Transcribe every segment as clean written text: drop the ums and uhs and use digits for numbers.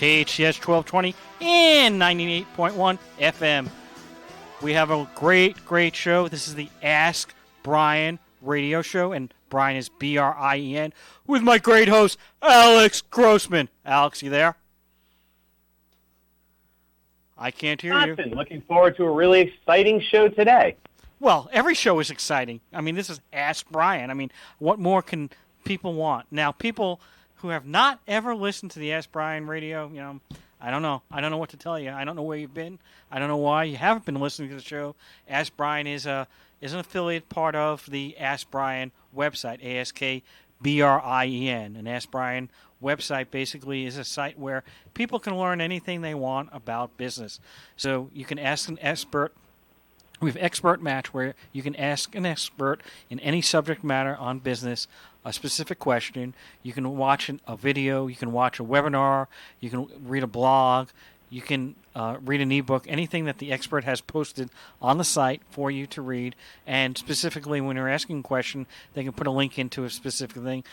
KHTS 1220 and 98.1 FM. We have a great show. This is the Ask Brien radio show, and Brien is Brien, with my great host, Alex Grossman. Alex, you there? I can't hear you. Looking forward to a really exciting show today. Well, every show is exciting. I mean, this is Ask Brien. I mean, what more can people want? Now, people who have not ever listened to the Ask Brien radio, I don't know. I don't know what to tell you. I don't know where you've been. I don't know why you haven't been listening to the show. Ask Brien is an affiliate part of the Ask Brien website, AskBrien. And Ask Brien website basically is a site where people can learn anything they want about business. So you can ask an expert. We have Expert Match, where you can ask an expert in any subject matter on business a specific question. You can watch a video, you can watch a webinar, you can read a blog, you can read an ebook, anything that the expert has posted on the site for you to read. And specifically, when you're asking a question, they can put a link into a specific thing.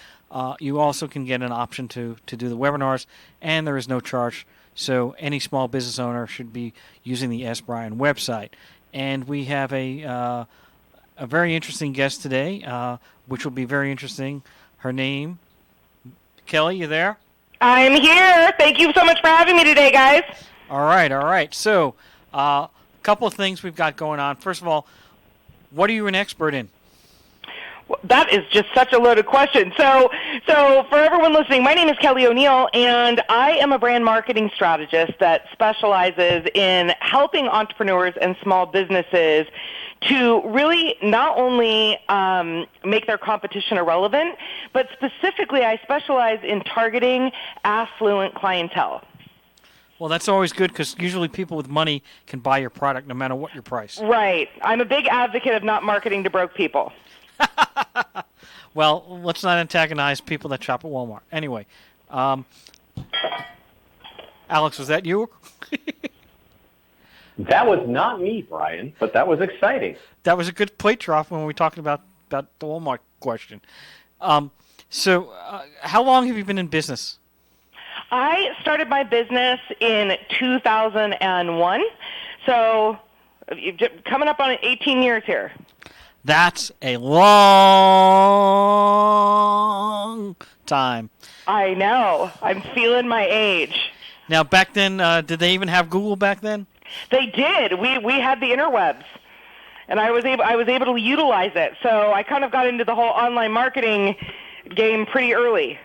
You also can get an option to do the webinars, and there is no charge. So any small business owner should be using the Ask Brien website. And we have a very interesting guest today, which will be very interesting. Her name, Kelly, you there? I'm here. Thank you so much for having me today, guys. All right. So, a couple of things we've got going on. First of all, what are you an expert in? Well, that is just such a loaded question. So for everyone listening, my name is Kelly O'Neill, and I am a brand marketing strategist that specializes in helping entrepreneurs and small businesses to really not only make their competition irrelevant, but specifically I specialize in targeting affluent clientele. Well, that's always good, because usually people with money can buy your product no matter what your price. Right. I'm a big advocate of not marketing to broke people. Well, let's not antagonize people that shop at Walmart. Anyway, Alex, was that you? That was not me, Brien, but that was exciting. That was a good plate drop when we were talking about the Walmart question. So how long have you been in business? I started my business in 2001, so coming up on 18 years here. That's a long time. I know. I'm feeling my age. Now, back then, did they even have Google back then? They did. We had the interwebs, and I was able to utilize it. So I kind of got into the whole online marketing game pretty early.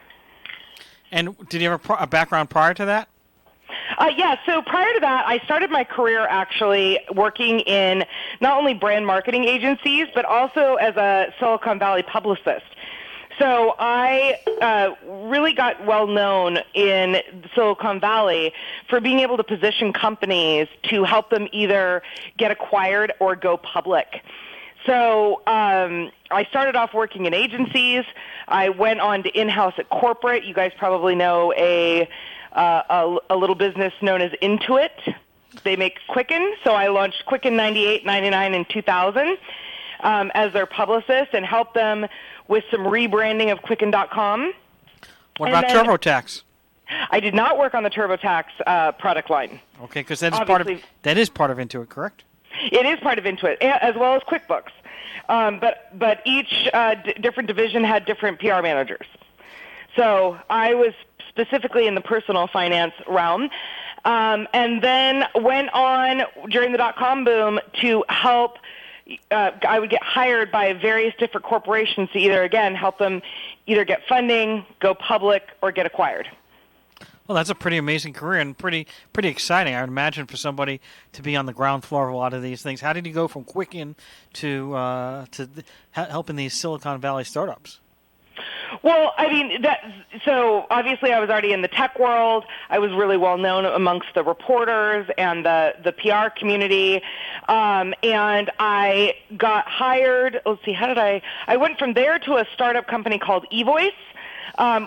And did you have a background prior to that? Yeah, so prior to that, I started my career actually working in not only brand marketing agencies, but also as a Silicon Valley publicist. So I really got well known in Silicon Valley for being able to position companies to help them either get acquired or go public. So I started off working in agencies. I went on to in-house at corporate. You guys probably know a little business known as Intuit. They make Quicken. So I launched Quicken 98, 99, and 2000 as their publicist and helped them with some rebranding of Quicken.com. What about TurboTax? I did not work on the TurboTax product line. Okay, because that is part of Intuit, correct? It is part of Intuit, as well as QuickBooks. But each different division had different PR managers. So I was specifically in the personal finance realm, and then went on during the dot-com boom to help. I would get hired by various different corporations to either, again, help them either get funding, go public, or get acquired. Well, that's a pretty amazing career and pretty exciting. I would imagine for somebody to be on the ground floor of a lot of these things. How did you go from Quicken to helping these Silicon Valley startups? Well, I mean, so obviously I was already in the tech world. I was really well known amongst the reporters and the PR community. And I got hired. Let's see, I went from there to a startup company called eVoice.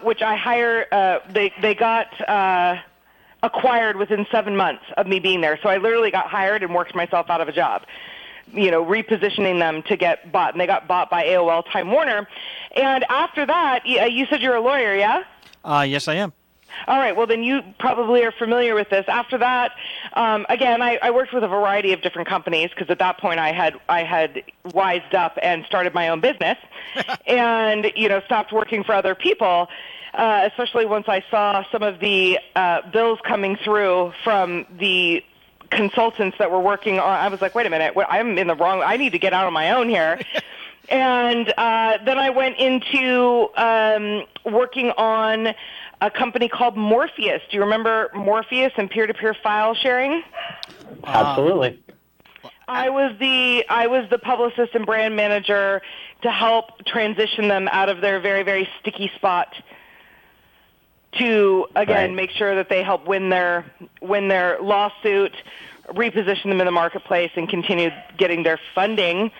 Which I hired. They got acquired within 7 months of me being there. So I literally got hired and worked myself out of a job, repositioning them to get bought. And they got bought by AOL Time Warner. And after that, you said you're a lawyer, yeah? Yes, I am. All right. Well, then you probably are familiar with this. After that, again, I worked with a variety of different companies because at that point I had wised up and started my own business, and stopped working for other people. Especially once I saw some of the bills coming through from the consultants that were working on, I was like, wait a minute, I'm in the wrong. I need to get out on my own here. And then I went into working on a company called Morpheus. Do you remember Morpheus and peer-to-peer file sharing? Absolutely. I was the publicist and brand manager to help transition them out of their very, very sticky spot to, again, make sure that they help win their lawsuit, reposition them in the marketplace, and continue getting their funding,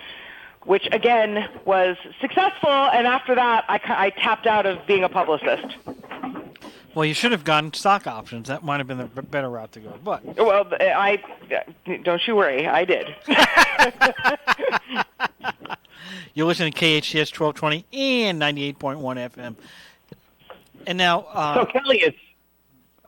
which, again, was successful. And after that, I tapped out of being a publicist. Well, you should have gotten stock options. That might have been the better route to go. But well, don't you worry, I did. You're listening to KHTS 1220 and 98.1 FM. And now, so Kelly,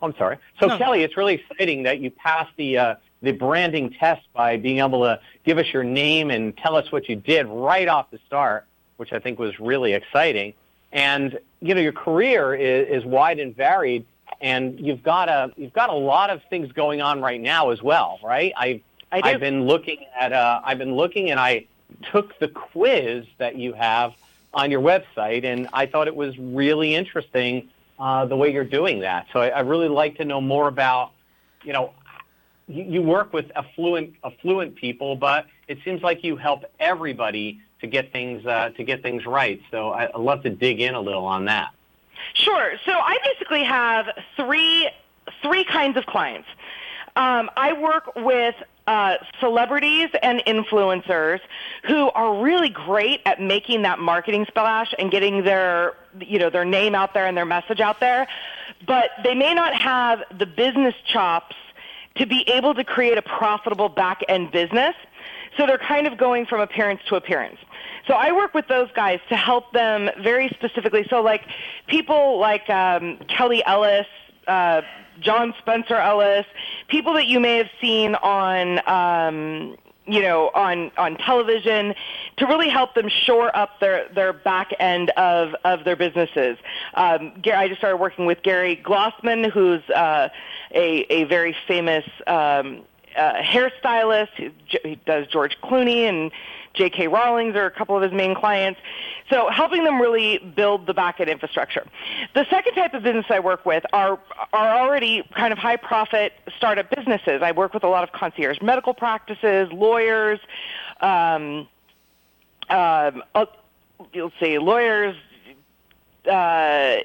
I'm sorry. So no. Kelly, it's really exciting that you passed the branding test by being able to give us your name and tell us what you did right off the start, which I think was really exciting. And your career is wide and varied, and you've got a lot of things going on right now as well, right? I've been looking and I took the quiz that you have on your website, and I thought it was really interesting the way you're doing that. So I really like to know more about, you work with affluent people, but it seems like you help everybody to get things right. So I'd love to dig in a little on that. Sure. So I basically have three kinds of clients. I work with celebrities and influencers who are really great at making that marketing splash and getting their name out there and their message out there, but they may not have the business chops to be able to create a profitable back-end business. So they're kind of going from appearance to appearance. So I work with those guys to help them very specifically. So like people like Kelly Ellis, John Spencer Ellis, people that you may have seen on on television, to really help them shore up their back end of their businesses. I just started working with Gary Glossman, who's a very famous hairstylist. He does George Clooney, and J.K. Rowling are a couple of his main clients. So helping them really build the back-end infrastructure. The second type of business I work with are already kind of high-profit startup businesses. I work with a lot of concierge medical practices, lawyers,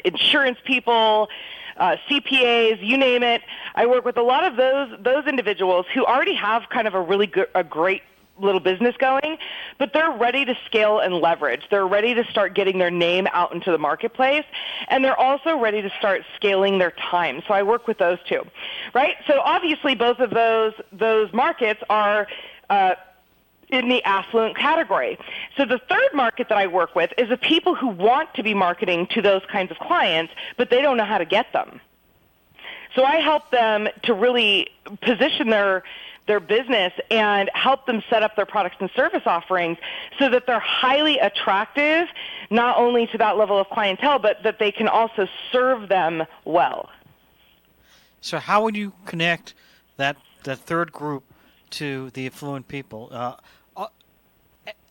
insurance people, CPAs, you name it. I work with a lot of those individuals who already have kind of a great little business going, but they're ready to scale and leverage. They're ready to start getting their name out into the marketplace, and they're also ready to start scaling their time. So I work with those two, right? So obviously both of those markets are in the affluent category. So the third market that I work with is the people who want to be marketing to those kinds of clients, but they don't know how to get them. So I help them to really position their business and help them set up their products and service offerings so that they're highly attractive, not only to that level of clientele, but that they can also serve them well. So how would you connect that third group to the affluent people?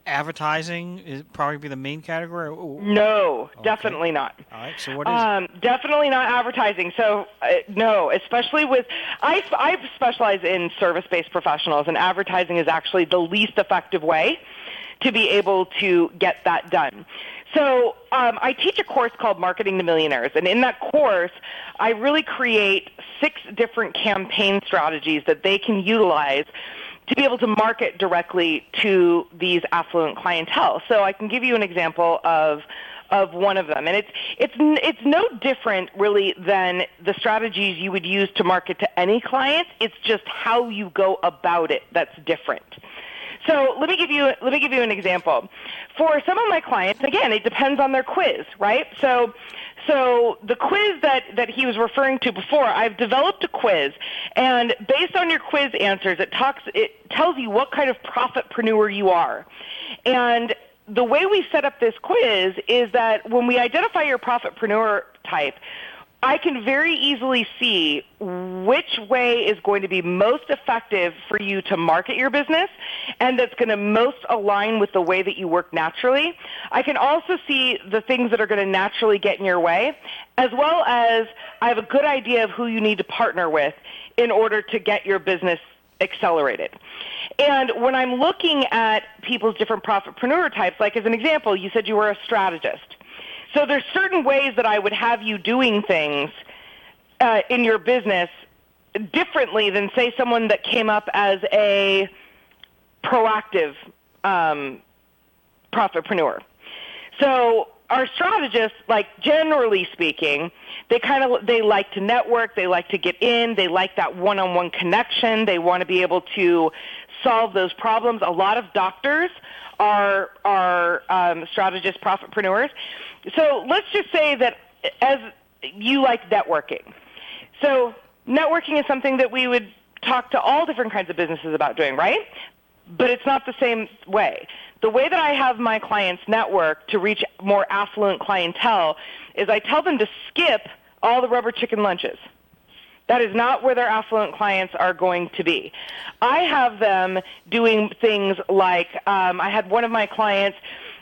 Advertising is probably be the main category? No, okay. Definitely not. All right, so what is it? Definitely not advertising. So, no, especially with, I specialize in service-based professionals, and advertising is actually the least effective way to be able to get that done. So I teach a course called Marketing to Millionaires, and in that course, I really create 6 different campaign strategies that they can utilize to be able to market directly to these affluent clientele. So I can give you an example of one of them, and it's no different really than the strategies you would use to market to any client. It's just how you go about it that's different. So let me give you an example. For some of my clients, again, it depends on their quiz, right? So the quiz that he was referring to before, I've developed a quiz, and based on your quiz answers, it tells you what kind of profitpreneur you are. And the way we set up this quiz is that when we identify your profitpreneur type, I can very easily see which way is going to be most effective for you to market your business and that's going to most align with the way that you work naturally. I can also see the things that are going to naturally get in your way, as well as I have a good idea of who you need to partner with in order to get your business accelerated. And when I'm looking at people's different profitpreneur types, like as an example, you said you were a strategist. So there's certain ways that I would have you doing things in your business differently than, say, someone that came up as a proactive profitpreneur. So our strategists, like generally speaking, they like to network, they like to get in, they like that one-on-one connection, they want to be able to solve those problems. A lot of doctors are strategist profitpreneurs. So let's just say that as you like networking. So networking is something that we would talk to all different kinds of businesses about doing, right? But it's not the same way. The way that I have my clients network to reach more affluent clientele is I tell them to skip all the rubber chicken lunches. That is not where their affluent clients are going to be. I have them doing things like I had one of my clients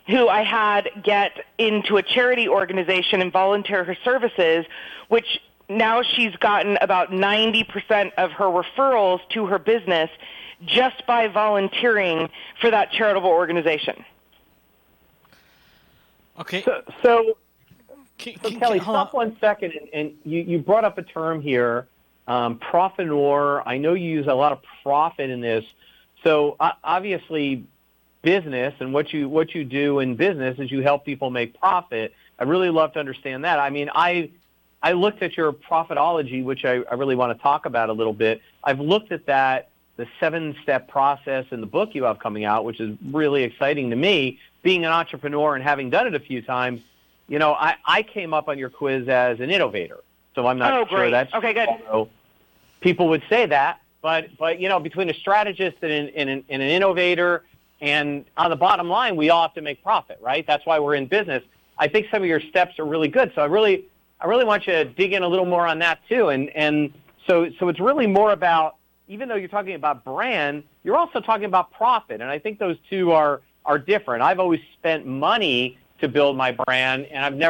who I had get into a charity organization and volunteer her services, which now she's gotten about 90% of her referrals to her business just by volunteering for that charitable organization. Okay. So Kelly, stop 1 second. And you brought up a term here, profitpreneur. I know you use a lot of profit in this. So obviously, business and what you do in business is you help people make profit. I'd really love to understand that. I mean, I looked at your profitology, which I really want to talk about a little bit. I've looked at that, the 7-step process in the book you have coming out, which is really exciting to me. Being an entrepreneur and having done it a few times, you know, I came up on your quiz as an innovator. So I'm not sure that's okay, good. People would say that, but you know, between a strategist and an innovator, and on the bottom line, we all have to make profit, right? That's why we're in business. I think some of your steps are really good. So I really want you to dig in a little more on that too. And so it's really more about, even though you're talking about brand, you're also talking about profit. And I think those two are different. I've always spent money to build my brand, and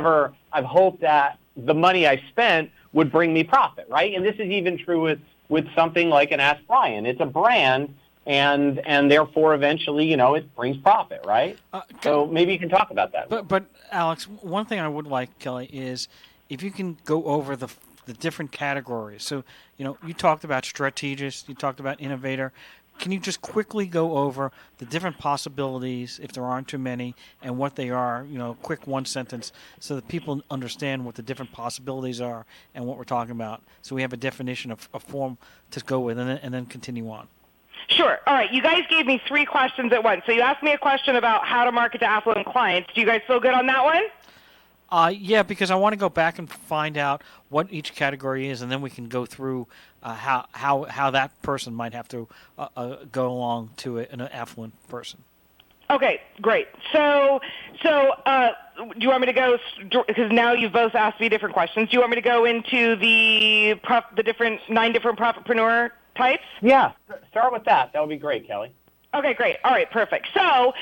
I've hoped that the money I spent would bring me profit, right? And this is even true with something like an Ask Brien. It's a brand, and therefore eventually, you know, it brings profit, right? So maybe you can talk about that. But Alex, one thing I would like, Kelly, is if you can go over the different categories. So, you know, you talked about strategist, you talked about innovator. Can you just quickly go over the different possibilities, if there aren't too many, and what they are, you know, quick one sentence, so that people understand what the different possibilities are and what we're talking about, so we have a definition of a form to go with, and then continue on. Sure. All right. You guys gave me 3 questions at once. So you asked me a question about how to market to affluent clients. Do you guys feel good on that one? Yeah, because I want to go back and find out what each category is, and then we can go through how that person might have to go along to an affluent person. Okay, great. So do you want me to go, because now you've both asked me different questions, do you want me to go into the 9 different profitpreneur types? Yeah, start with that. That would be great, Kelly. Okay, great. All right, perfect. So, all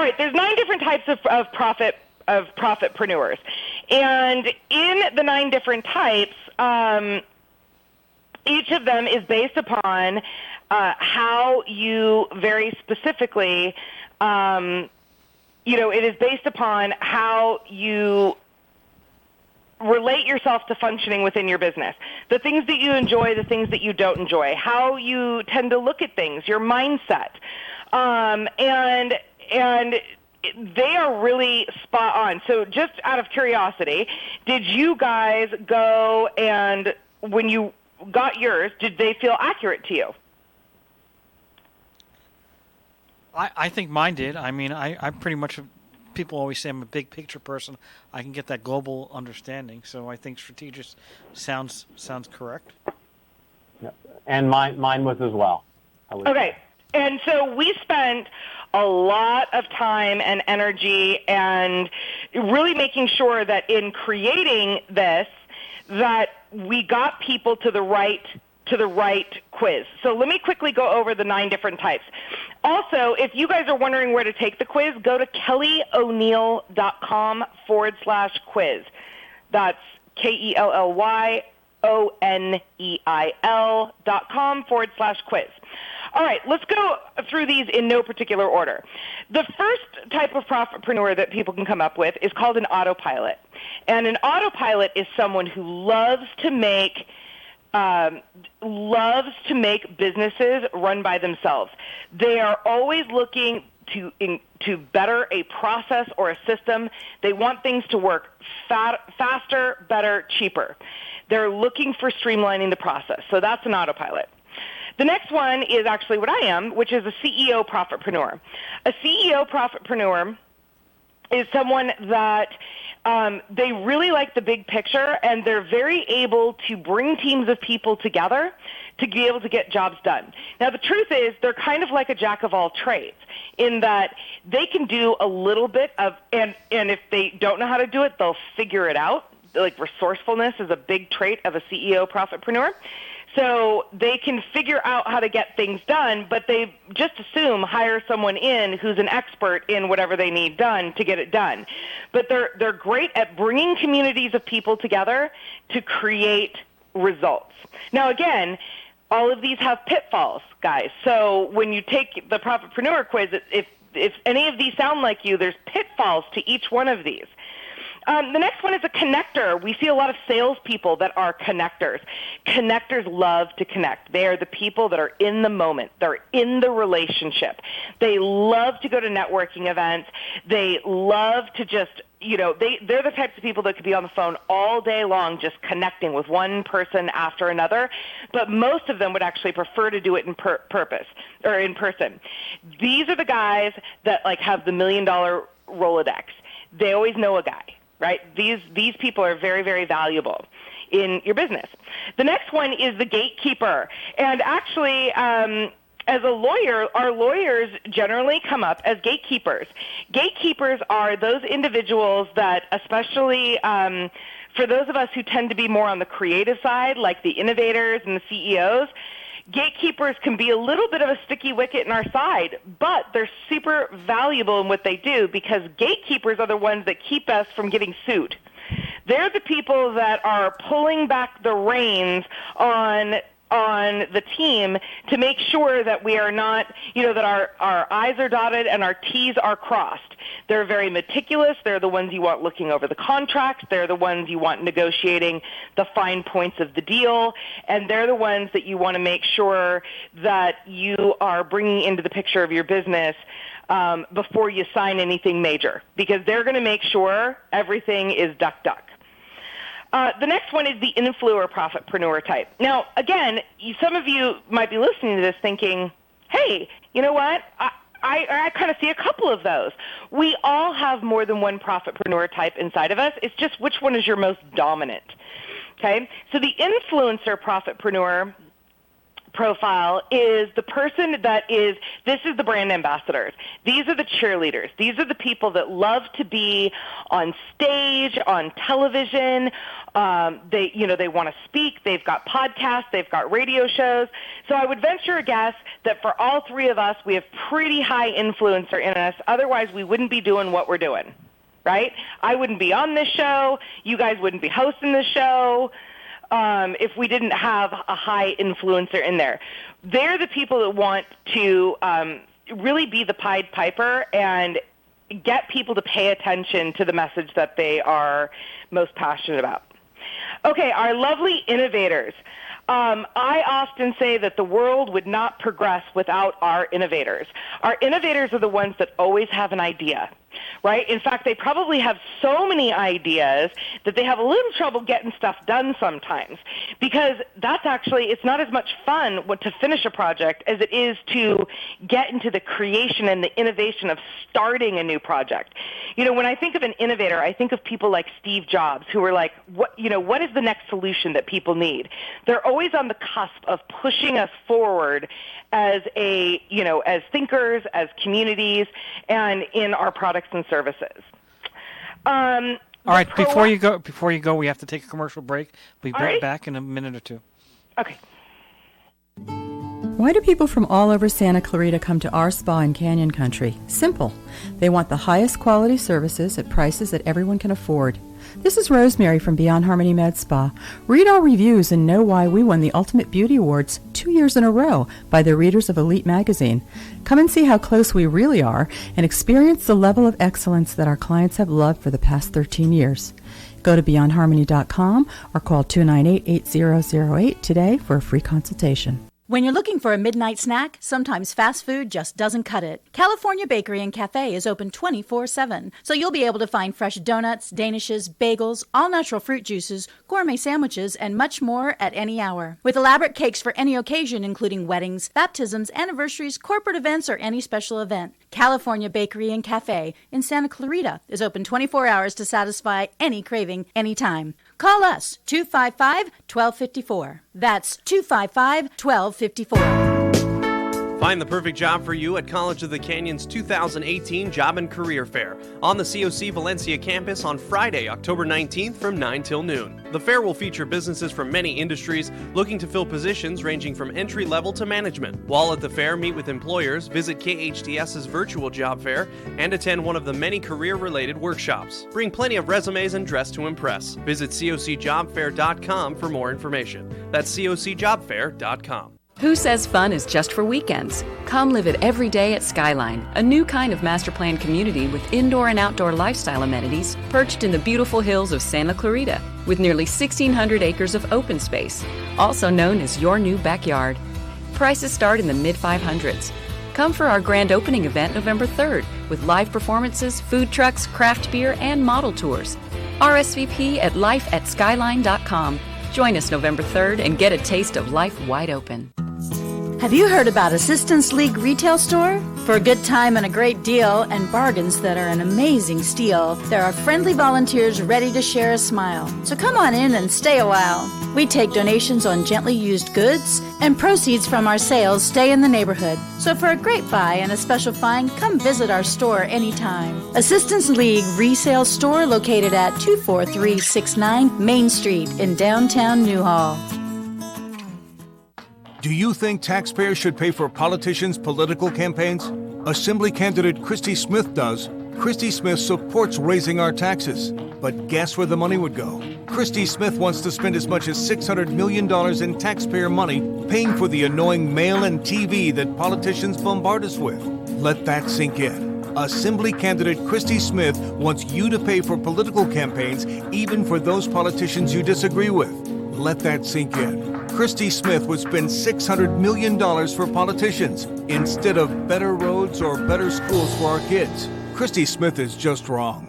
right, there's 9 different types of profitpreneurs. And in the 9 different types, each of them is based upon how you very specifically, it is based upon how you relate yourself to functioning within your business. The things that you enjoy, the things that you don't enjoy, how you tend to look at things, your mindset. And they are really spot on. So just out of curiosity, did you guys go and when you got yours, did they feel accurate to you? I think mine did. I mean, I pretty much, people always say I'm a big picture person. I can get that global understanding. So I think strategist sounds correct. Yeah. And mine was as well. Okay. And so we spent a lot of time and energy and really making sure that in creating this, that we got people to the right quiz. So let me quickly go over the 9 different types. Also, if you guys are wondering where to take the quiz, go to kellyoneil.com/quiz. That's KELLYONEIL.com/quiz. All right, let's go through these in no particular order. The first type of profitpreneur that people can come up with is called an autopilot. And an autopilot is someone who loves to make businesses run by themselves. They are always looking to better a process or a system. They want things to work faster, better, cheaper. They're looking for streamlining the process. So that's an autopilot. The next one is actually what I am, which is a CEO profitpreneur. A CEO profitpreneur is someone that they really like the big picture, and they're very able to bring teams of people together to be able to get jobs done. Now, the truth is they're kind of like a jack of all trades in that they can do a little bit of, and if they don't know how to do it, they'll figure it out. Like resourcefulness is a big trait of a CEO profitpreneur. So they can figure out how to get things done, but they just assume hire someone in who's an expert in whatever they need done to get it done. But they're great at bringing communities of people together to create results. Now, again, all of these have pitfalls, guys. So when you take the Profitpreneur quiz, if any of these sound like you, there's pitfalls to each one of these. The next one is a connector. We see a lot of salespeople that are connectors. Connectors love to connect. They are the people that are in the moment. They're in the relationship. They love to go to networking events. They love to just, they're the types of people that could be on the phone all day long just connecting with one person after another, but most of them would actually prefer to do it in person. These are the guys that have the $1 million Rolodex. They always know a guy. Right? These people are very, very valuable in your business. The next one is the gatekeeper. And actually, as a lawyer, our lawyers generally come up as gatekeepers. Gatekeepers are those individuals that, especially for those of us who tend to be more on the creative side, like the innovators and the CEOs, gatekeepers can be a little bit of a sticky wicket in our side, but they're super valuable in what they do because gatekeepers are the ones that keep us from getting sued. They're the people that are pulling back the reins on the team to make sure that we are not, that our I's are dotted and our T's are crossed. They're very meticulous. They're the ones you want looking over the contracts. They're the ones you want negotiating the fine points of the deal. And they're the ones that you want to make sure that you are bringing into the picture of your business before you sign anything major, because they're going to make sure everything is duck. The next one is the influencer profitpreneur type. Now, again, some of you might be listening to this thinking, hey, you know what? I kind of see a couple of those. We all have more than one profitpreneur type inside of us. It's just which one is your most dominant. Okay? So the influencer profitpreneur profile is the person this is the brand ambassadors. These are the cheerleaders. These are the people that love to be on stage, on television. They want to speak. They've got podcasts. They've got radio shows. So I would venture a guess that for all three of us, we have pretty high influencer in us. Otherwise, we wouldn't be doing what we're doing, right? I wouldn't be on this show. You guys wouldn't be hosting this show. If we didn't have a high influencer in there. They're the people that want to really be the Pied Piper and get people to pay attention to the message that they are most passionate about. Okay, our lovely innovators. I often say that the world would not progress without our innovators. Our innovators are the ones that always have an idea. right? In fact, they probably have so many ideas that they have a little trouble getting stuff done sometimes, because that's actually, it's not as much fun to finish a project as it is to get into the creation and the innovation of starting a new project. When I think of an innovator, I think of people like Steve Jobs, who are like, what is the next solution that people need? They're always on the cusp of pushing us forward as as thinkers, as communities, and in our products and services. All right, before you go, we have to take a commercial break. We'll be back in a minute or two. Okay. Why do people from all over Santa Clarita come to our spa in Canyon Country? Simple. They want the highest quality services at prices that everyone can afford. This is Rosemary from Beyond Harmony Med Spa. Read our reviews and know why we won the Ultimate Beauty Awards 2 years in a row by the readers of Elite magazine. Come and see how close we really are and experience the level of excellence that our clients have loved for the past 13 years. Go to beyondharmony.com or call 298-8008 today for a free consultation. When you're looking for a midnight snack, sometimes fast food just doesn't cut it. California Bakery and Cafe is open 24/7, so you'll be able to find fresh donuts, danishes, bagels, all-natural fruit juices, gourmet sandwiches, and much more at any hour. With elaborate cakes for any occasion, including weddings, baptisms, anniversaries, corporate events, or any special event. California Bakery and Cafe in Santa Clarita is open 24 hours to satisfy any craving, anytime. Call us, 255-1254. That's 255-1254. Find the perfect job for you at College of the Canyon's 2018 Job and Career Fair on the COC Valencia campus on Friday, October 19th from 9 till noon. The fair will feature businesses from many industries looking to fill positions ranging from entry-level to management. While at the fair, meet with employers, visit KHTS's virtual job fair, and attend one of the many career-related workshops. Bring plenty of resumes and dress to impress. Visit cocjobfair.com for more information. That's cocjobfair.com. Who says fun is just for weekends? Come live it every day at Skyline, a new kind of master plan community with indoor and outdoor lifestyle amenities perched in the beautiful hills of Santa Clarita with nearly 1,600 acres of open space, also known as your new backyard. Prices start in the mid-500s. Come for our grand opening event November 3rd with live performances, food trucks, craft beer, and model tours. RSVP at lifeatskyline.com. Join us November 3rd and get a taste of life wide open. Have you heard about Assistance League Retail Store? For a good time and a great deal and bargains that are an amazing steal, there are friendly volunteers ready to share a smile. So come on in and stay a while. We take donations on gently used goods, and proceeds from our sales stay in the neighborhood. So for a great buy and a special find, come visit our store anytime. Assistance League Resale Store located at 24369 Main Street in downtown Newhall. Do you think taxpayers should pay for politicians' political campaigns? Assembly candidate Christy Smith does. Christy Smith supports raising our taxes. But guess where the money would go? Christy Smith wants to spend as much as $600 million in taxpayer money paying for the annoying mail and TV that politicians bombard us with. Let that sink in. Assembly candidate Christy Smith wants you to pay for political campaigns, even for those politicians you disagree with. Let that sink in. Christy Smith would spend $600 million for politicians instead of better roads or better schools for our kids. Christy Smith is just wrong.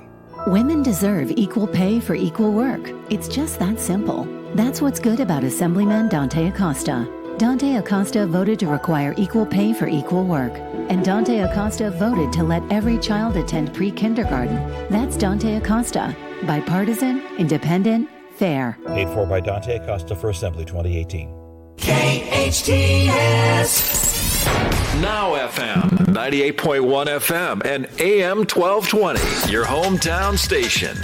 Women deserve equal pay for equal work. It's just that simple. That's what's good about Assemblyman Dante Acosta. Dante Acosta voted to require equal pay for equal work. And Dante Acosta voted to let every child attend pre-kindergarten. That's Dante Acosta. Bipartisan, independent, fair. Paid for by Dante Acosta for Assembly 2018. KHTS. Now FM, 98.1 FM, and AM 1220. Your hometown station.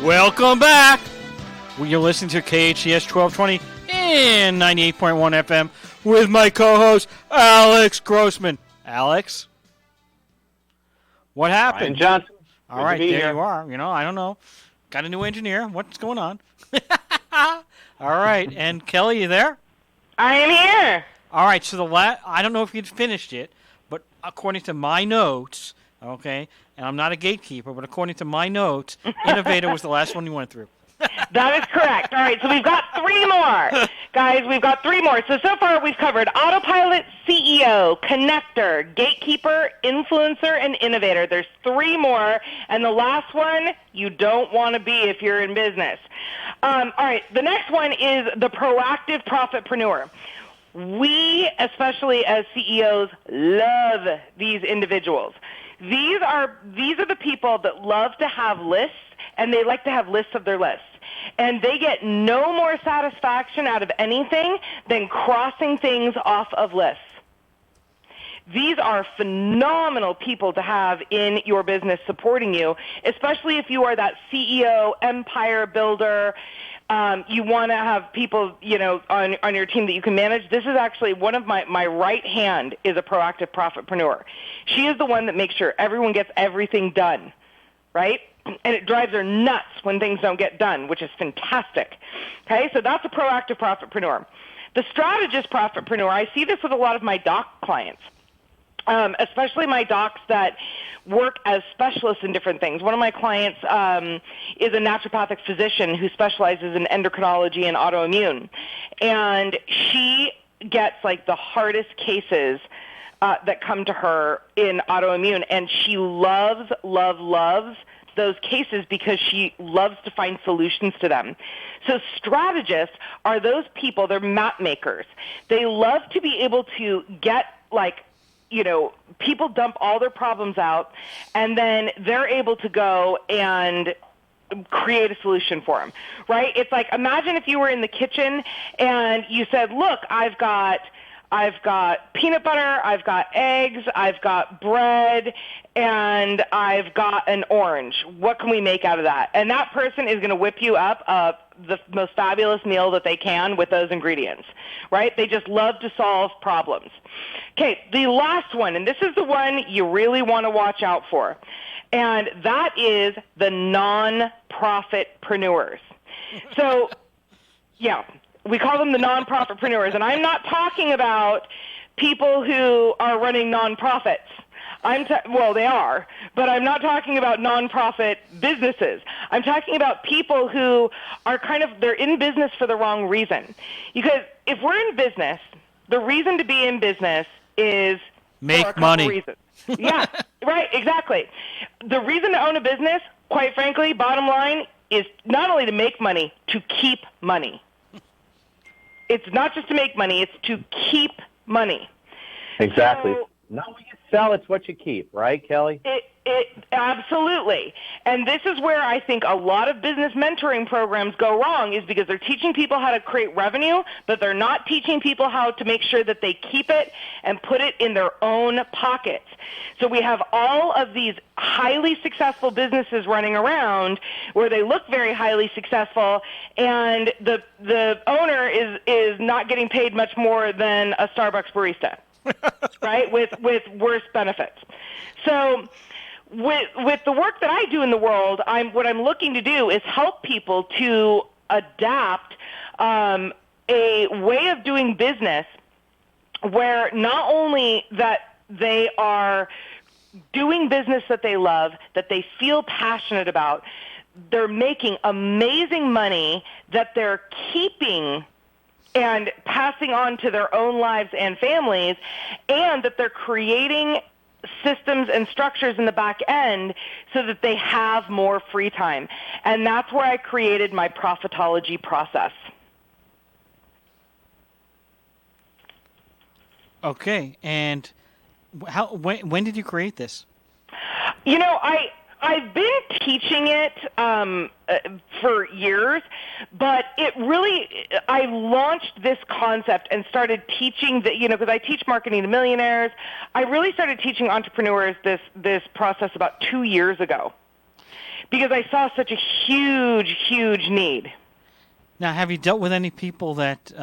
Welcome back. You're listening to KHTS 1220 and 98.1 FM with my co-host, Alex Grossman. Alex? What happened? Brian Johnson. All Good right, to be there here. you are. I don't know. Got a new engineer. What's going on? All right, and Kelly, you there? I am here. All right, so I don't know if you'd finished it, but according to my notes, okay, and I'm not a gatekeeper, but according to my notes, Innovator was the last one you went through. That is correct. All right, so we've got 3 more. Guys, we've got 3 more. So far we've covered Autopilot, CEO, Connector, Gatekeeper, Influencer, and Innovator. There's 3 more, and the last one you don't want to be if you're in business. All right, the next one is the Proactive Profitpreneur. We, especially as CEOs, love these individuals. These are the people that love to have lists, and they like to have lists of their lists. And they get no more satisfaction out of anything than crossing things off of lists. These are phenomenal people to have in your business supporting you, especially if you are that CEO, empire builder. You want to have people, on your team that you can manage. This is actually one of my right hand is a proactive profitpreneur. She is the one that makes sure everyone gets everything done, right? And it drives her nuts when things don't get done, which is fantastic. Okay, so that's a proactive profitpreneur. The strategist profitpreneur, I see this with a lot of my doc clients. Especially my docs that work as specialists in different things. One of my clients is a naturopathic physician who specializes in endocrinology and autoimmune. And she gets like the hardest cases that come to her in autoimmune. And she loves those cases because she loves to find solutions to them. So strategists are those people, they're map makers. They love to be able to get people dump all their problems out, and then they're able to go and create a solution for them, right? It's like, imagine if you were in the kitchen and you said, look, I've got peanut butter, I've got eggs, I've got bread, and I've got an orange. What can we make out of that? And that person is going to whip you up the most fabulous meal that they can with those ingredients, right? They just love to solve problems. Okay, the last one, and this is the one you really want to watch out for, and that is the non-profitpreneurs. So, yeah, we call them the non-profitpreneurs, and I'm not talking about people who are running nonprofits. They are, but I'm not talking about nonprofit businesses. I'm talking about people who are they're in business for the wrong reason. Because if we're in business, the reason to be in business is make money. Reasons. Yeah, right, exactly. The reason to own a business, quite frankly, bottom line, is not only to make money, to keep money. It's not just to make money, it's to keep money. Exactly. So, not what you sell, it's what you keep, right, Kelly? It absolutely. And this is where I think a lot of business mentoring programs go wrong, is because they're teaching people how to create revenue, but they're not teaching people how to make sure that they keep it and put it in their own pockets. So we have all of these highly successful businesses running around where they look very highly successful, and the owner is not getting paid much more than a Starbucks barista. Right, with worse benefits. So with the work that I do in the world, what I'm looking to do is help people to adapt a way of doing business where not only that they are doing business that they love, that they feel passionate about, they're making amazing money that they're keeping and passing on to their own lives and families, and that they're creating systems and structures in the back end so that they have more free time. And that's where I created my profitology process. Okay, and when did you create this? I've been teaching it for years, but I launched this concept and started teaching because I teach marketing to millionaires. I really started teaching entrepreneurs this process about 2 years ago because I saw such a huge, huge need. Now, have you dealt with any people that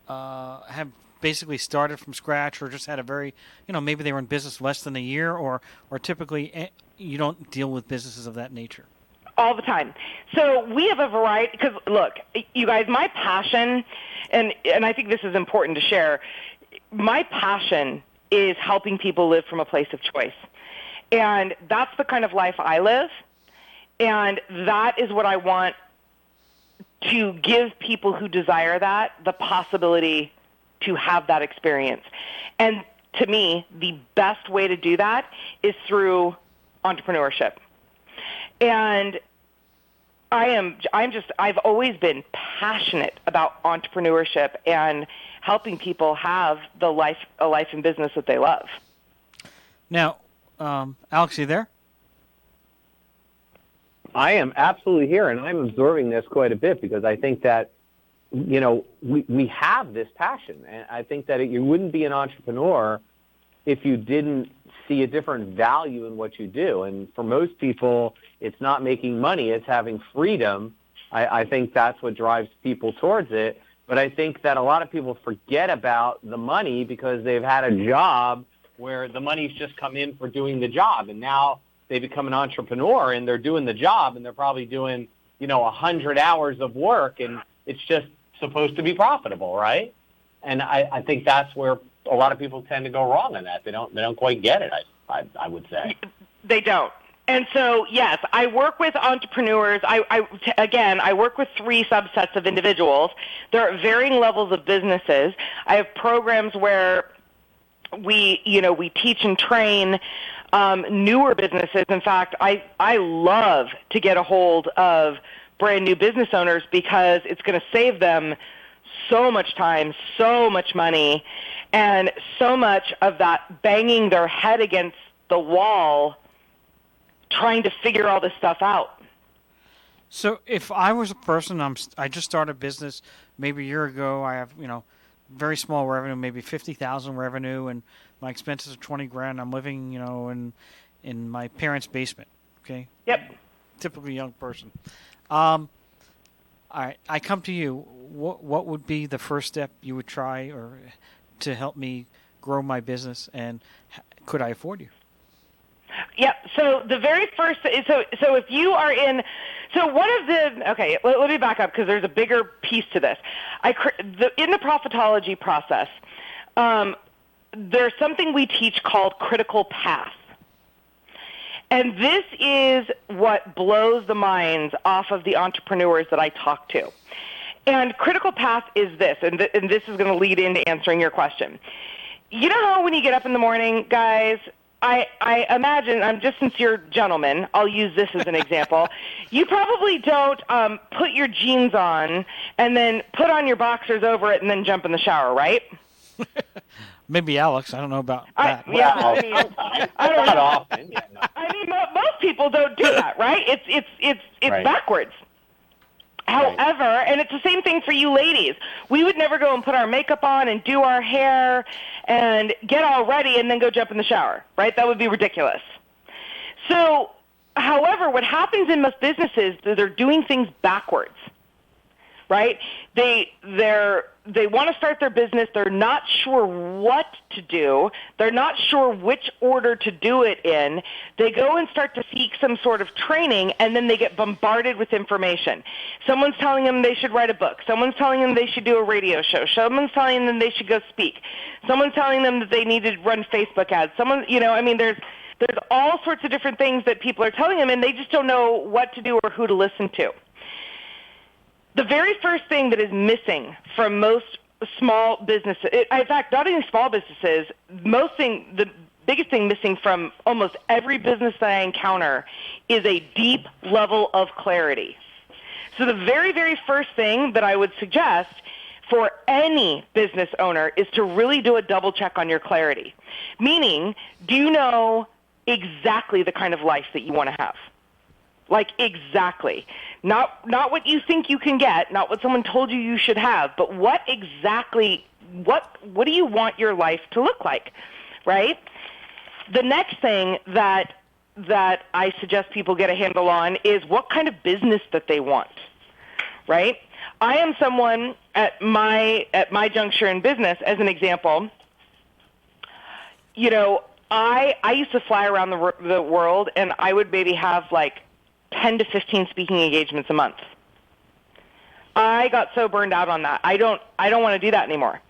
have basically started from scratch, or just had a very, maybe they were in business less than a year, or typically you don't deal with businesses of that nature? All the time. So we have a variety, because look, you guys, my passion, and I think this is important to share, my passion is helping people live from a place of choice. And that's the kind of life I live, and that is what I want to give people who desire that the possibility to have that experience. And to me, the best way to do that is through entrepreneurship. And I've always been passionate about entrepreneurship and helping people have a life and business that they love. Now, Alex, you there? I am absolutely here, and I'm absorbing this quite a bit because I think that, we have this passion. And I think that you wouldn't be an entrepreneur if you didn't see a different value in what you do. And for most people, it's not making money, it's having freedom. I think that's what drives people towards it. But I think that a lot of people forget about the money because they've had a job where the money's just come in for doing the job. And now they become an entrepreneur and they're doing the job and they're probably doing, 100 hours of work, and it's just supposed to be profitable, right? And I think that's where a lot of people tend to go wrong in that. They don't quite get it, I would say. They don't. And so, yes, I work with entrepreneurs. I work with 3 subsets of individuals. There are varying levels of businesses. I have programs where we teach and train newer businesses. In fact, I love to get a hold of brand new business owners because it's going to save them so much time, so much money, and so much of that banging their head against the wall trying to figure all this stuff out. So if I was a person, I just started a business maybe a year ago. I have, very small revenue, maybe 50,000 revenue, and my expenses are 20 grand. I'm living, in my parents' basement. Okay. Yep. Typically young person. All right. I come to you. What would be the first step you would try or to help me grow my business, and could I afford you? Yep. So the very first, so if you are in, so one of the, okay, let me back up because there's a bigger piece to this. In the profitology process, there's something we teach called critical path. And this is what blows the minds off of the entrepreneurs that I talk to. And critical path is this, and this is going to lead into answering your question. You know how when you get up in the morning, guys, I imagine, since you're gentlemen, I'll use this as an example. You probably don't put your jeans on and then put on your boxers over it and then jump in the shower, right? Maybe Alex. I don't know about that. I don't know. Often. Yeah, no. I mean, most people don't do that, right? It's right. Backwards. However, and it's the same thing for you ladies. We would never go and put our makeup on and do our hair and get all ready and then go jump in the shower, right? That would be ridiculous. So, however, what happens in most businesses is they're doing things backwards, right? They want to start their business. They're not sure what to do. They're not sure which order to do it in. They go and start to seek some sort of training, and then they get bombarded with information. Someone's telling them they should write a book. Someone's telling them they should do a radio show. Someone's telling them they should go speak. Someone's telling them that they need to run Facebook ads. There's all sorts of different things that people are telling them, and they just don't know what to do or who to listen to. The very first thing that is missing from most small businesses, in fact, not even small businesses, the biggest thing missing from almost every business that I encounter is a deep level of clarity. So the very, very first thing that I would suggest for any business owner is to really do a double check on your clarity. Meaning, do you know exactly the kind of life that you want to have? Like exactly. Not what you think you can get, not what someone told you you should have, but what exactly, what do you want your life to look like, right? The next thing that I suggest people get a handle on is what kind of business that they want, right? I am someone at my juncture in business, as an example. I used to fly around the world, and I would maybe have like 10 to 15 speaking engagements a month. I got so burned out on that. I don't want to do that anymore.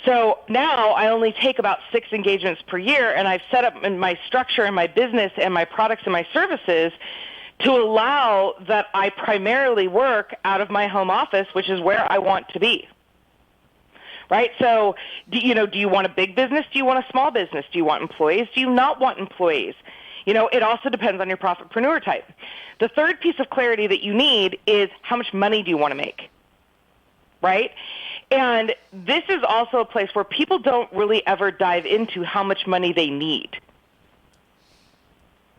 So now I only take about 6 engagements per year, and I've set up in my structure and my business and my products and my services to allow that I primarily work out of my home office, which is where I want to be. Right? So, do you want a big business? Do you want a small business? Do you want employees? Do you not want employees? It also depends on your profitpreneur type. The third piece of clarity that you need is how much money do you want to make? Right? And this is also a place where people don't really ever dive into how much money they need.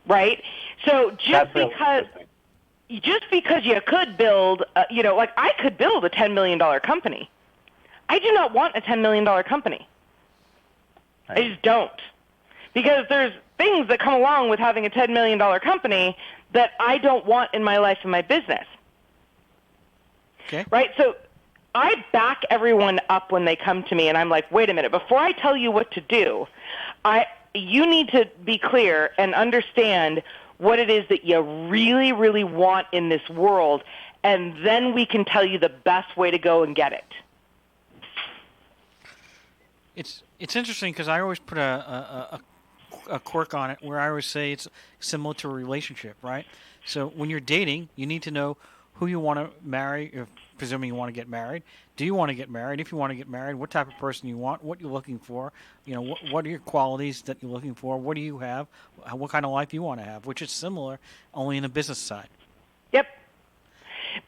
Right? So just because you could build, like I could build a $10 million company. I do not want a $10 million company. Right. I just don't. Because there's things that come along with having a $10 million company that I don't want in my life and my business. Okay. Right? So I back everyone up when they come to me, and I'm like, wait a minute, before I tell you what to do, you need to be clear and understand what it is that you really, really want in this world, and then we can tell you the best way to go and get it. It's interesting because I always put a quirk on it where I always say it's similar to a relationship, right? So when you're dating, you need to know who you want to marry, if presuming you want to get married. Do you want to get married? If you want to get married, what type of person you want, what you're looking for, what are your qualities that you're looking for, what do you have, what kind of life you want to have, which is similar, only in the business side. Yep.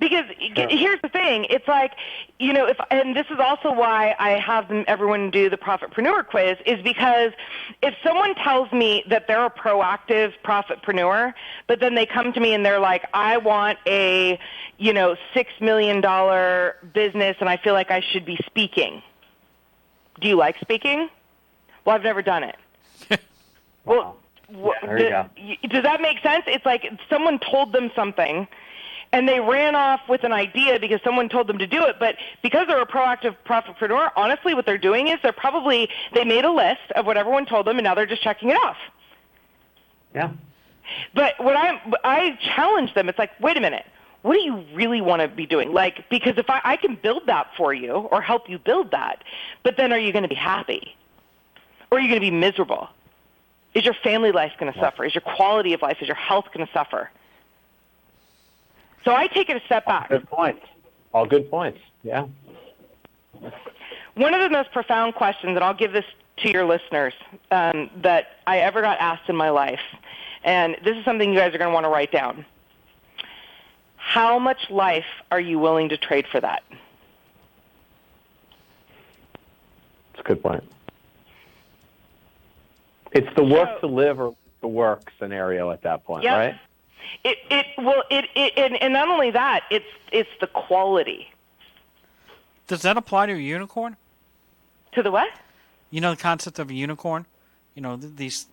Because here's the thing, it's like, and this is also why I have everyone do the Profitpreneur quiz, is because if someone tells me that they're a proactive profitpreneur, but then they come to me and they're like, I want a, $6 million business and I feel like I should be speaking. Do you like speaking? Well, I've never done it. Wow. Does that make sense? It's like someone told them something, and they ran off with an idea because someone told them to do it. But because they're a proactive profitpreneur, honestly, what they're doing is they made a list of what everyone told them, and now they're just checking it off. Yeah. But I challenge them. It's like, wait a minute. What do you really want to be doing? Like, because if I can build that for you or help you build that, but then are you going to be happy? Or are you going to be miserable? Is your family life going to suffer? Is your quality of life, is your health going to suffer? So I take it a step back. Good points. All good points. Yeah. One of the most profound questions, and I'll give this to your listeners, that I ever got asked in my life, and this is something you guys are going to want to write down. How much life are you willing to trade for that? That's a good point. It's the work to live or the work scenario at that point, yep. Right? And not only that, it's the quality. Does that apply to a unicorn? To the what? The concept of a unicorn? These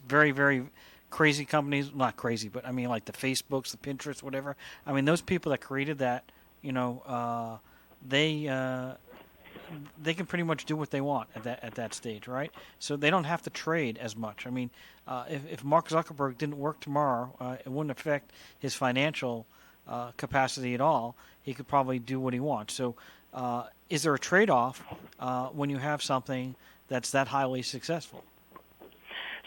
very, very crazy companies, not crazy, but I mean like the Facebooks, the Pinterest, whatever. I mean, those people that created that, they can pretty much do what they want at that stage, right? So they don't have to trade as much. I mean, if Mark Zuckerberg didn't work tomorrow, it wouldn't affect his financial capacity at all. He could probably do what he wants. So is there a trade-off when you have something that's that highly successful?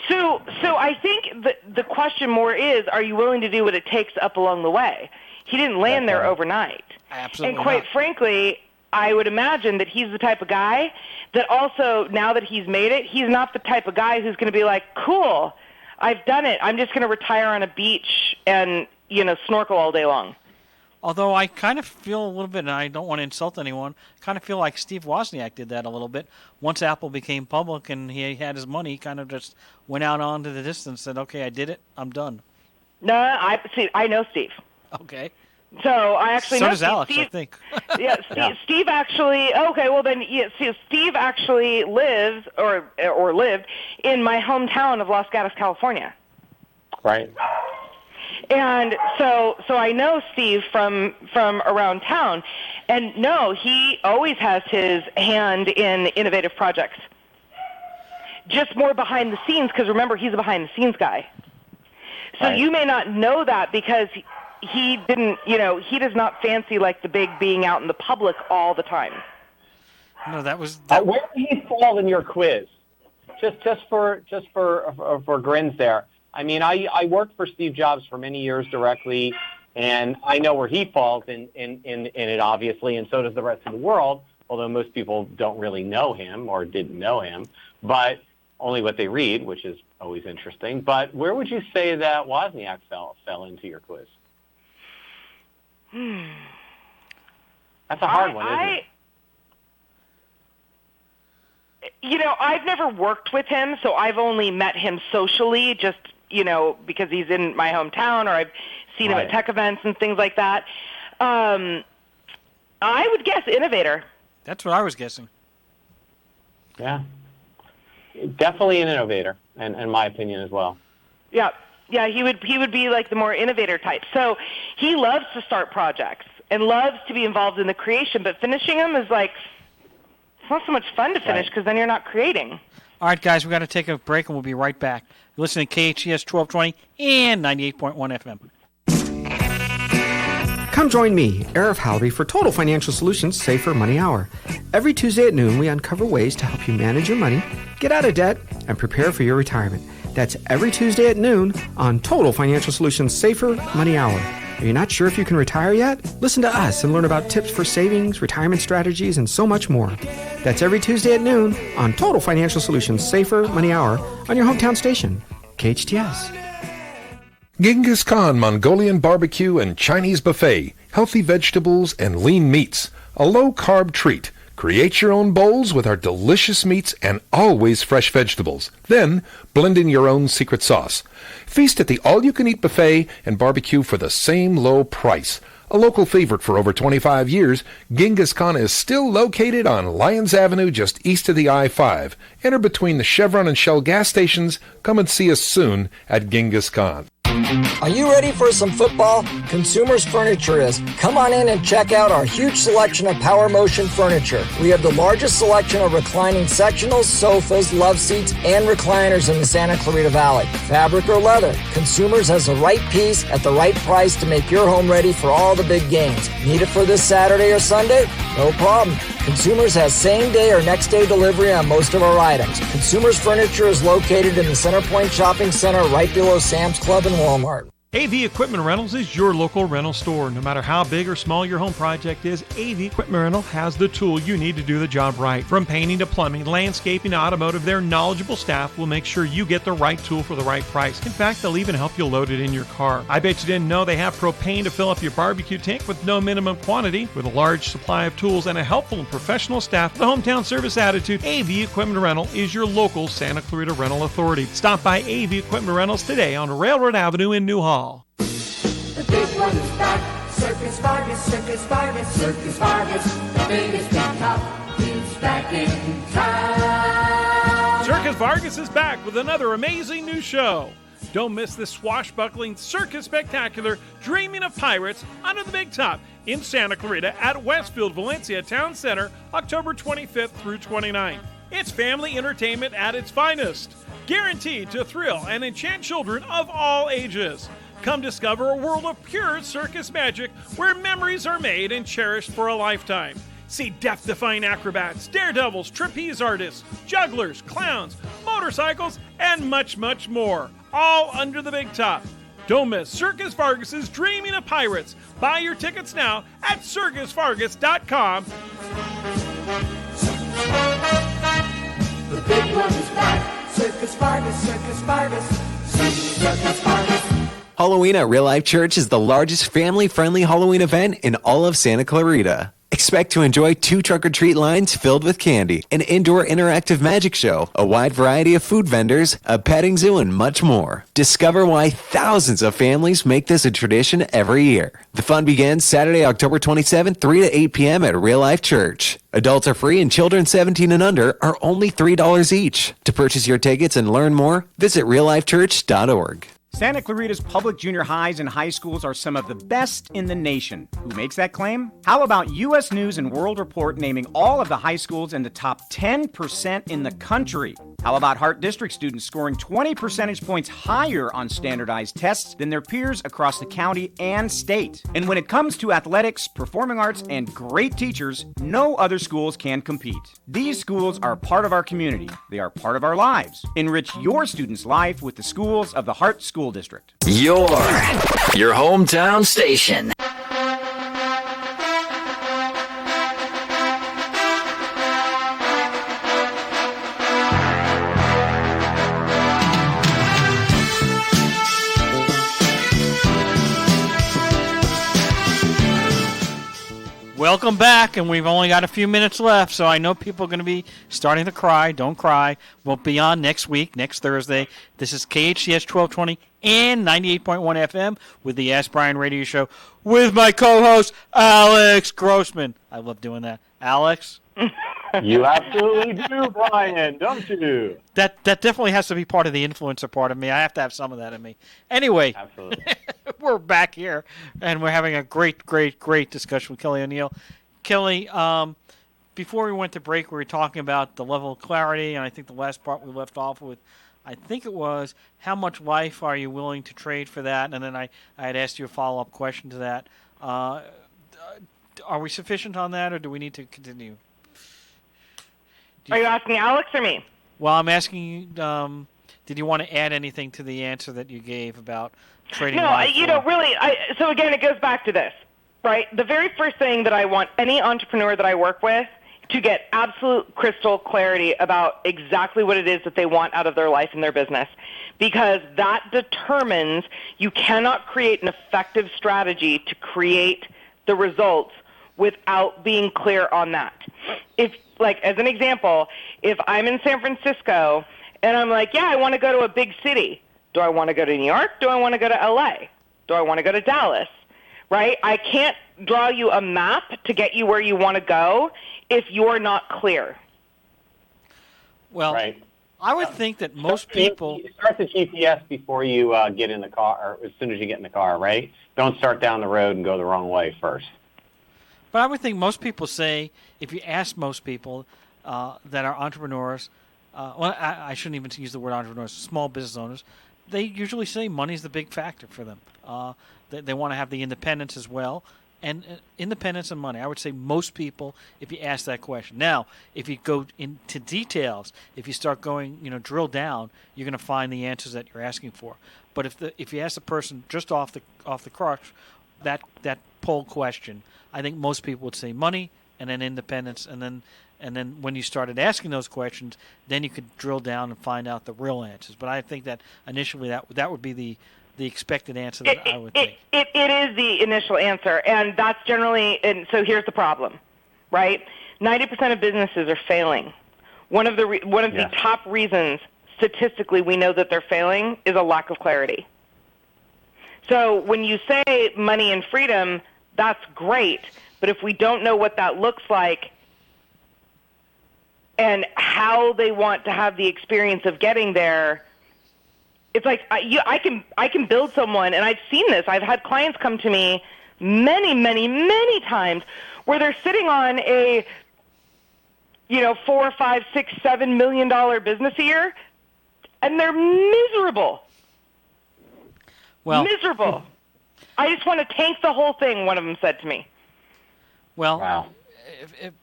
So I think the question more is, are you willing to do what it takes up along the way? He didn't land there overnight. Absolutely And quite not. frankly, I would imagine that he's the type of guy that also, now that he's made it, he's not the type of guy who's going to be like, cool, I've done it. I'm just going to retire on a beach and, snorkel all day long. Although I kind of feel a little bit, and I don't want to insult anyone, kind of feel like Steve Wozniak did that a little bit. Once Apple became public and he had his money, he kind of just went out onto the distance and said, okay, I did it, I'm done. No, I know Steve. Okay. So I actually know does Steve. Alex, I think. Steve actually. Okay, well then, Steve actually lives or lived in my hometown of Los Gatos, California. Right. And so I know Steve from around town, and no, he always has his hand in innovative projects. Just more behind the scenes, because remember, he's a behind the scenes guy. So Right. you may not know that because he didn't, he does not fancy like the big being out in the public all the time. No, that was where did he fall in your quiz? Just for grins there. I mean, I worked for Steve Jobs for many years directly, and I know where he falls in it, obviously, and so does the rest of the world, although most people don't really know him or didn't know him, but only what they read, which is always interesting. But where would you say that Wozniak fell into your quiz? That's a hard one, isn't it? I've never worked with him, so I've only met him socially, just, because he's in my hometown, or I've seen him at tech events and things like that. I would guess innovator. That's what I was guessing. Yeah. Definitely an innovator, in my opinion as well. Yeah. Yeah, he would be like the more innovator type. So he loves to start projects and loves to be involved in the creation, but finishing them is like, it's not so much fun to finish because then you're not creating. All right, guys, we've got to take a break, and we'll be right back. You're listening to KHTS 1220 and 98.1 FM. Come join me, Arif Halby, for Total Financial Solutions Safer Money Hour. Every Tuesday at noon, we uncover ways to help you manage your money, get out of debt, and prepare for your retirement. That's every Tuesday at noon on Total Financial Solutions Safer Money Hour. Are you not sure if you can retire yet? Listen to us and learn about tips for savings, retirement strategies, and so much more. That's every Tuesday at noon on Total Financial Solutions Safer Money Hour on your hometown station, KHTS. Genghis Khan Mongolian Barbecue and Chinese Buffet. Healthy vegetables and lean meats. A low-carb treat. Create your own bowls with our delicious meats and always fresh vegetables. Then, blend in your own secret sauce. Feast at the all-you-can-eat buffet and barbecue for the same low price. A local favorite for over 25 years, Genghis Khan is still located on Lyons Avenue just east of the I-5. Enter between the Chevron and Shell gas stations. Come and see us soon at Genghis Khan. Are you ready for some football? Consumers Furniture is. Come on in and check out our huge selection of Power Motion furniture. We have the largest selection of reclining sectionals, sofas, love seats, and recliners in the Santa Clarita Valley. Fabric or leather, Consumers has the right piece at the right price to make your home ready for all the big games. Need it for this Saturday or Sunday? No problem. Consumers has same-day or next-day delivery on most of our items. Consumers Furniture is located in the Center Point Shopping Center right below Sam's Club and Walmart. AV Equipment Rentals is your local rental store. No matter how big or small your home project is, AV Equipment Rental has the tool you need to do the job right. From painting to plumbing, landscaping to automotive, their knowledgeable staff will make sure you get the right tool for the right price. In fact, they'll even help you load it in your car. I bet you didn't know they have propane to fill up your barbecue tank with no minimum quantity. With a large supply of tools and a helpful and professional staff, the hometown service attitude, AV Equipment Rental is your local Santa Clarita rental authority. Stop by AV Equipment Rentals today on Railroad Avenue in New Hall. The big one is back. Circus Vargas, Circus Vargas, Circus Vargas. The biggest big top. He's back in town. Circus Vargas is back with another amazing new show. Don't miss this swashbuckling circus spectacular, Dreaming of Pirates, Under the Big Top in Santa Clarita at Westfield Valencia Town Center, October 25th through 29th. It's family entertainment at its finest, guaranteed to thrill and enchant children of all ages. Come discover a world of pure circus magic where memories are made and cherished for a lifetime. See death-defying acrobats, daredevils, trapeze artists, jugglers, clowns, motorcycles, and much, much more. All under the big top. Don't miss Circus Vargas's Dreaming of Pirates. Buy your tickets now at circusvargas.com. The big one is back. Circus Vargas, Circus Vargas, Circus Vargas. Halloween at Real Life Church is the largest family-friendly Halloween event in all of Santa Clarita. Expect to enjoy 2 trick-or-treat lines filled with candy, an indoor interactive magic show, a wide variety of food vendors, a petting zoo, and much more. Discover why thousands of families make this a tradition every year. The fun begins Saturday, October 27th, 3 to 8 p.m. at Real Life Church. Adults are free and children 17 and under are only $3 each. To purchase your tickets and learn more, visit reallifechurch.org. Santa Clarita's public junior highs and high schools are some of the best in the nation. Who makes that claim? How about U.S. News and World Report naming all of the high schools in the top 10% in the country? How about Hart District students scoring 20 percentage points higher on standardized tests than their peers across the county and state? And when it comes to athletics, performing arts, and great teachers, no other schools can compete. These schools are part of our community. They are part of our lives. Enrich your students' life with the schools of the Hart School District. Your hometown station. Welcome back, and we've only got a few minutes left, so I know people are going to be starting to cry. Don't cry. We'll be on next week, next Thursday. This is KHTS 1220 and 98.1 FM with the Ask Brien radio show with my co-host, Alex Grossman. I love doing that. Alex? You absolutely do, Brien, don't you? That definitely has to be part of the influencer part of me. I have to have some of that in me. Anyway, absolutely. We're back here, and we're having a great discussion with Kelly O'Neill. Kelly, before we went to break, we were talking about the level of clarity, and I think the last part we left off with, I think it was, how much life are you willing to trade for that? And then I had asked you a follow-up question to that. Are we sufficient on that, or do we need to continue? Are you asking Alex or me? Well, I'm asking you, did you want to add anything to the answer that you gave about trading life? No, really, so again, it goes back to this, right? The very first thing that I want any entrepreneur that I work with to get absolute crystal clarity about exactly what it is that they want out of their life and their business, because that determines you cannot create an effective strategy to create the results without being clear on that. If, like, as an example, if I'm in San Francisco and I'm like, yeah, I want to go to a big city. Do I want to go to New York? Do I want to go to LA? Do I want to go to Dallas? Right? I can't draw you a map to get you where you want to go if you're not clear. Well, right. I would think that most people start the GPS before you get in the car, or as soon as you get in the car, right? Don't start down the road and go the wrong way first. But I would think most people say, if you ask most people that are entrepreneurs, well, I shouldn't even use the word entrepreneurs, small business owners, they usually say money's the big factor for them. They want to have the independence as well, and independence and money. I would say most people, if you ask that question. Now, if you go into details, if you start going, drill down, you're going to find the answers that you're asking for. But if you ask a person just off the crutch, that poll question, I think most people would say money and then independence, and then when you started asking those questions, then you could drill down and find out the real answers. But I think that initially that would be the expected answer that I would think. It is the initial answer, and that's generally. And so here's the problem, right? 90% of businesses are failing. One of the top reasons statistically we know that they're failing is a lack of clarity. So when you say money and freedom, that's great, but if we don't know what that looks like and how they want to have the experience of getting there, it's like I can build someone, and I've seen this. I've had clients come to me many times where they're sitting on a $4, $5, $6, $7 million business a year, and they're miserable. Well, miserable. I just want to tank the whole thing, one of them said to me. Well, wow. If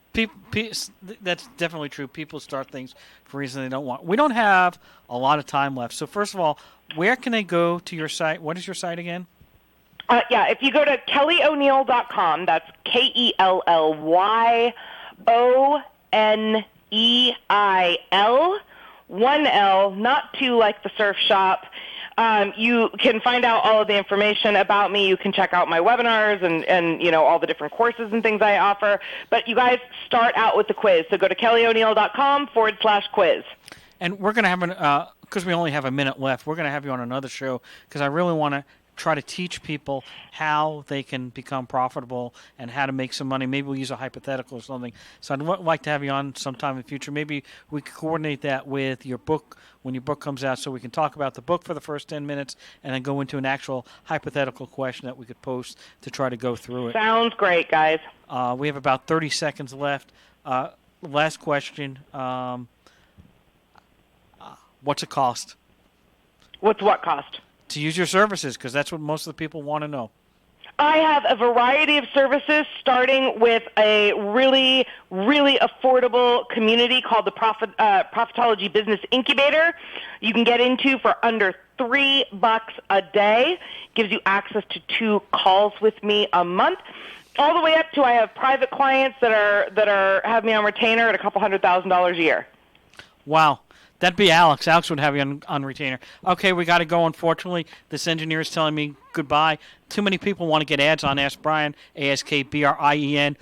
that's definitely true. People start things for reasons they don't want. We don't have a lot of time left. So first of all, where can they go to your site? What is your site again? If you go to kellyoneil.com, that's KELLYONEIL, 1L, not two like the surf shop. You can find out all of the information about me. You can check out my webinars and all the different courses and things I offer. But you guys start out with the quiz. So go to kellyoneil.com/quiz. And we're going to have because we only have a minute left, we're going to have you on another show because I really want to try to teach people how they can become profitable and how to make some money. Maybe we'll use a hypothetical or something. So I'd like to have you on sometime in the future. Maybe we could coordinate that with your book when your book comes out, so we can talk about the book for the first 10 minutes and then go into an actual hypothetical question that we could post to try to go through it. Sounds great, guys. We have about 30 seconds left. Last question. What's it cost? What's what cost? To use your services, because that's what most of the people want to know. I have a variety of services, starting with a really, really affordable community called the Profitology Business Incubator. You can get into for under $3 a day. Gives you access to 2 calls with me a month. All the way up to I have private clients that are have me on retainer at a couple $100,000 a year. Wow. That'd be Alex. Alex would have you on retainer. Okay, we got to go, unfortunately. This engineer is telling me goodbye. Too many people want to get ads on Ask Brien, AskBrien.